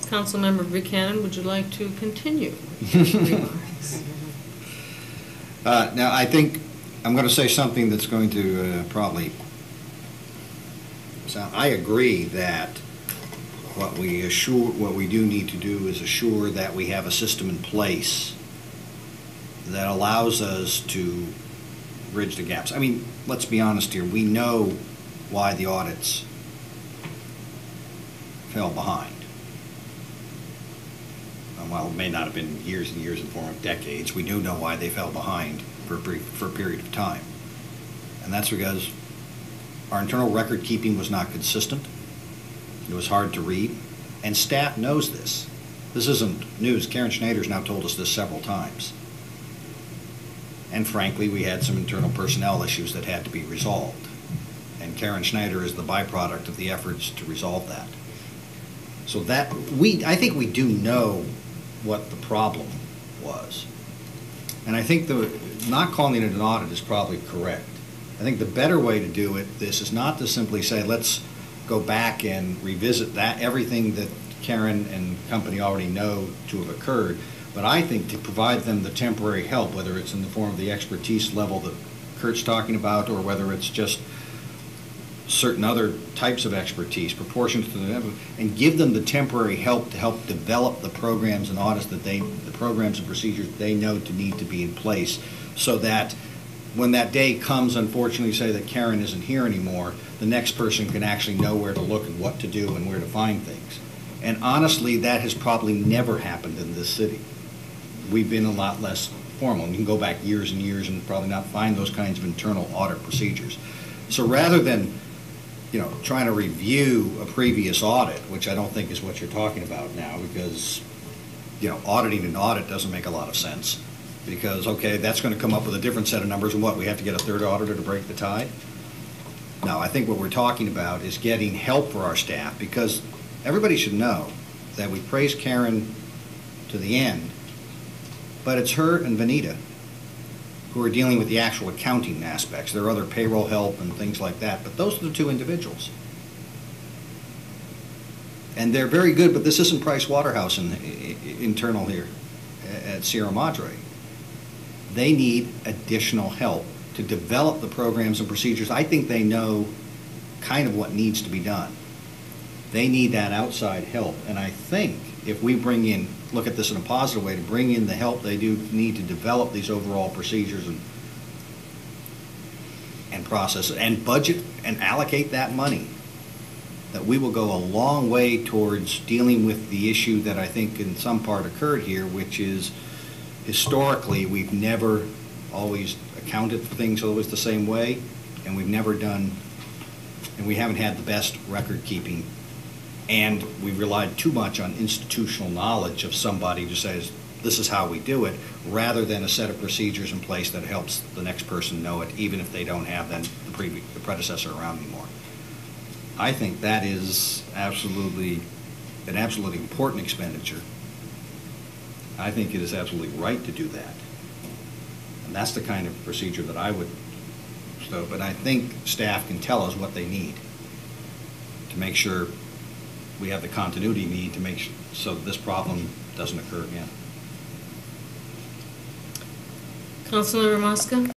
Councilmember Buchanan, would you like to continue with your remarks? Now, I think I'm going to say something that's going to probably sound. I agree that what we do need to do is assure that we have a system in place that allows us to bridge the gaps. I mean, let's be honest here. We know why the audits fell behind. While it may not have been years and years in form of decades, we do know why they fell behind for a period of time. And that's because our internal record keeping was not consistent. It was hard to read. And staff knows this. This isn't news. Karen Schneider's now told us this several times. And frankly, we had some internal personnel issues that had to be resolved. And Karen Schneider is the byproduct of the efforts to resolve that. So that I think we do know what the problem was. And I think not calling it an audit is probably correct. I think the better way to do this is not to simply say, let's go back and revisit everything that Karen and company already know to have occurred, but I think to provide them the temporary help, whether it's in the form of the expertise level that Kurt's talking about, or whether it's just certain other types of expertise, proportioned to them, and give them the temporary help to help develop the programs and audits the programs and procedures they know to need to be in place, so that when that day comes, unfortunately, say that Karen isn't here anymore, the next person can actually know where to look and what to do and where to find things. And honestly, that has probably never happened in this city. We've been a lot less formal. You can go back years and years and probably not find those kinds of internal audit procedures. So rather than trying to review a previous audit, which I don't think is what you're talking about now, because auditing an audit doesn't make a lot of sense, because okay, that's going to come up with a different set of numbers, and what, we have to get a third auditor to break the tie? No, I think what we're talking about is getting help for our staff, because everybody should know that we praise Karen to the end, but it's her and Vanita who are dealing with the actual accounting aspects. There are other payroll help and things like that, but those are the two individuals. And they're very good, but this isn't Price Waterhouse internal here at Sierra Madre. They need additional help to develop the programs and procedures. I think they know kind of what needs to be done. They need that outside help, and I think if we look at this in a positive way, to bring in the help they do need to develop these overall procedures and process and budget and allocate that money, that we will go a long way towards dealing with the issue that I think in some part occurred here, which is historically we've never always accounted for things always the same way, and we haven't had the best record keeping. And we relied too much on institutional knowledge of somebody who says, this is how we do it, rather than a set of procedures in place that helps the next person know it, even if they don't have the predecessor around anymore. I think that is absolutely an absolutely important expenditure. I think it is absolutely right to do that. And that's the kind of procedure that I would stow. But I think staff can tell us what they need to make sure we have the continuity need to make so that this problem doesn't occur again. Councilmember Mosca?